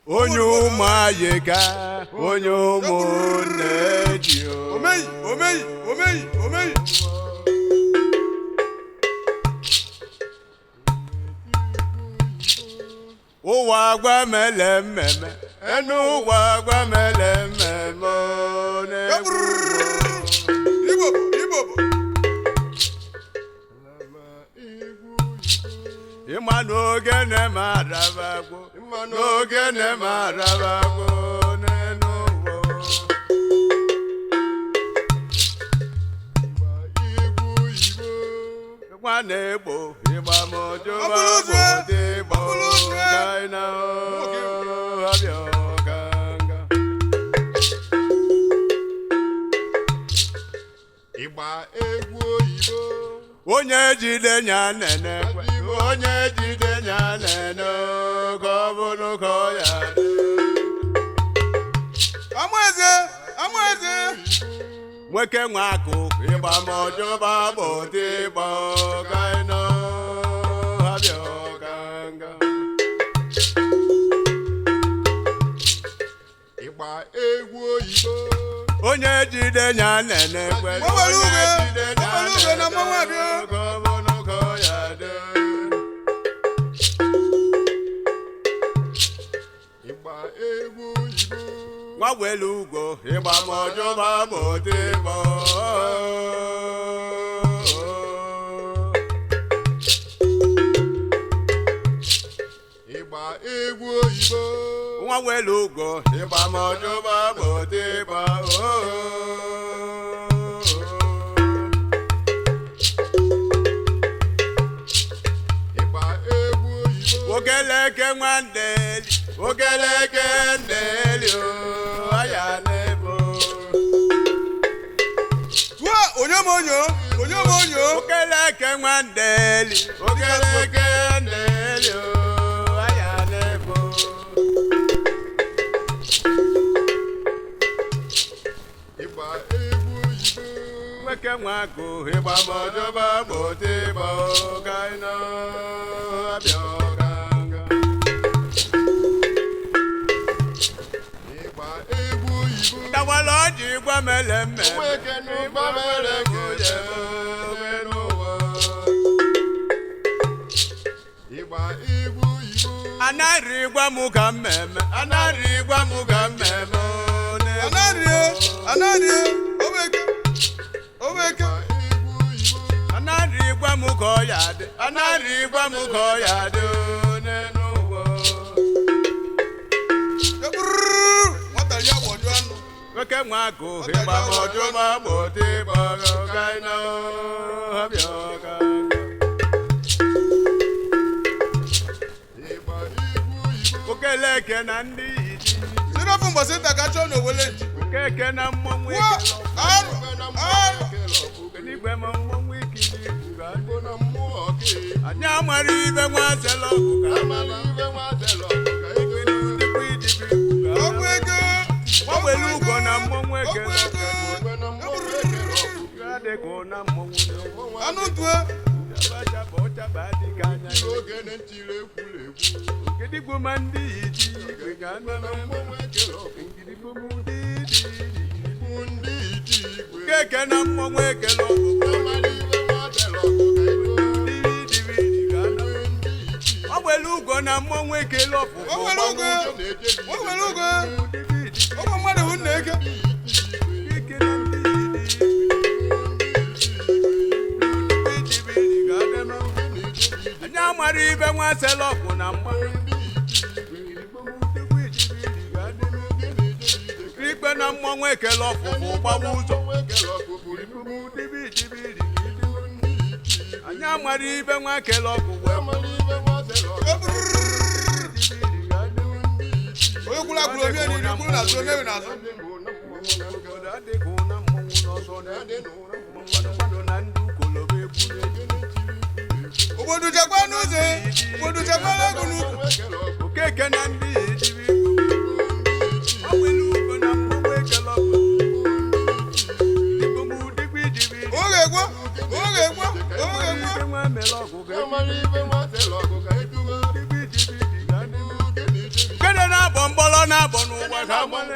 onye ụmụayịga onye ụmụnne ji omei ụwa gwa mele mmemme enu ụwa gwa mele mmemme Igbo ịma n'oge na-emarabagwo n'oge na-emarabagwo n'enu ụwa ịgba na-egbo ịgba mojo babode igbo gaina abịa ọganga ịgba egwu oyibo onye jide nya nene onye jide nya nene ka ọ bụrụ ka ọ ya amaeze nwoke nwe akụ ịgba mojo babode igbo gaina abịa ọganga ịgba egwu oyibo onye jide nya nene onye jide nya nene ka ọ bụrụ ka ọ ya dị ịgba egwu oyibo nwa welu ugo ịgba mojo babode igbo ịgba egwu oyibo nwa welu ugo ịgba mojo babode igbo ịgba egwu oyibo ogeleke nwandeli ogeleke ndeli aya nebo onye m onyo ogeleke nwandeli ogeleke ndeli aya nebo ịgba egwu oyibo nweke nwago ịgba mojo babode igbo gaina abịa ọganga ịgba egwu oyibo tawala ọjị gwa mele mmemme nweke n'ụgba mere goye n'ụwa ịgba egwu oyibo anarị gwa mụ ka mmemme anarị gwa mụ ka mmemme anarie obeke anarị gwa mụ ka ọ ya dị anarị gwa mụ ka ọ ya dị n'elu ụwa nwata ya gbọdụ anụ nwoke nwa agụ ịgba mojo babode igbo gaina abịa ọganga ịgba egwu oyibo okeleke na ndị iji sirọfụ mbọsị nta ka chọọ n'owele ji okeke na mmọnwụ arụ eluigwe ma mmọnwụ ikiri ibu ga bụ na mmụọ gị anyị amara ibe nwa zela ọgụ ga amala ibe nwa zelo ka ego dịkwa idibe ibu ga ọgwụ ego gbawelu ugo na mmọnwụ ekele igwe na mmụọ ekele ọgwụ adịka na mmọnwụ anụ ntue jabajaba ọjaba adịka anya oge na ntiri ekwuru ekwu kedigbo ma ndị iji igwe ga igwe na mmụọ ekele ọgwụ kedigbo m ndị iji bụ ndị iji igwe keke na mmọnwụ ekele ọgụ amala ibe nwa zelo ọgwụ ka ego dibidibidi ga na ndị iji gbawelu ugo na mmọnwụ ekele ọfụfụ Owelu ugo dibidi ọgwụ mmadụ hụ na eke ike na ndị iji dibidibidi ga dị n'ọgụ anyị amara ibe nwa selọfụ na mmanwụ ikpe na mmọnwụ ekele ọfụfụ gbawa ụzọ anyị amara ibe nwa kele ọfụfụ onye kwuru akwuru obi enyi kwuru n'azụ onye nwe n'azụ obodo chekwa n'ụzọ obodo chekwa n'ego n'ụzọ okeke na ndị ejiri ọwelu ugo na mmọnwụ ekele ọfụfụ oge egwo kede na-abọ mgbọrọ na-abọ n'ụwa ka agbale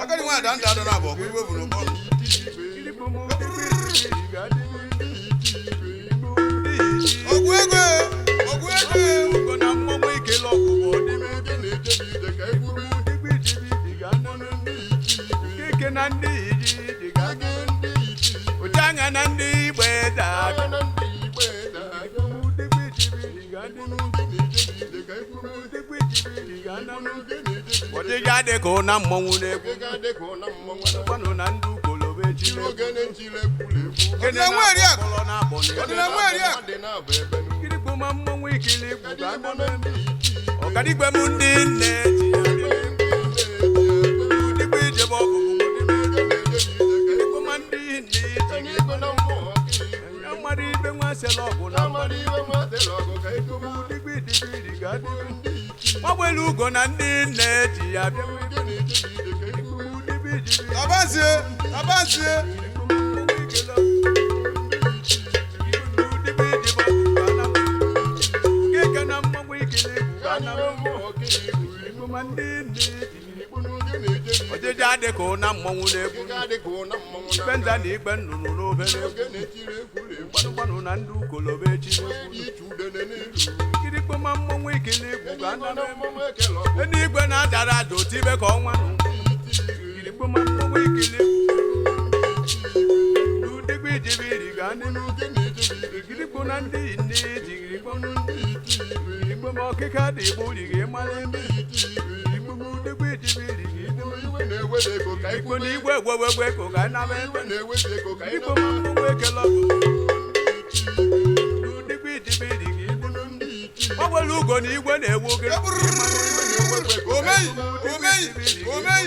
Agadi nwa ada nda na abo iwe bu no bo. Ogwegwe ugo na mmọnwụ ikele ọgwụgwọ ike na ndị iji ụjanya na ndị igbe ọdịga dị ka ụna mmọnwụ na-egwu gbanụ na ndị ukolobe kirikpo ma mmọnwụ ikili ọkadigbe m ndị nne digbe ijebe ọgụgụ kirikpo ma ndị nne mmadụ ibe nwa sela ọgụ na ọgbelu ugo na ndị nne ji ya bịa Tabazie ọjịja dị ka ụna mmọnwụ na-egwu benza na igbe nnụnụ n'obere gbanụgbanụ na ndị ukolobe echi kirikpo ma mmọnwụ ikele egwu ga n'igwe na-adara ada otibe ka ọnwa kirikpo ma mmọnwụ ikele n'udegbe ijibiri ga kirikpo na ndị nne kirikpo ma ọkịka dị igbo riri mara eme udegbe ijibiri ikpo na igwe egwewegwe ka ga naba ebe kirikpo ma mmọnwụ ekele ọgụ n'udegbe ijibiri ọ nwere ugo na igwe na-ewu oge omei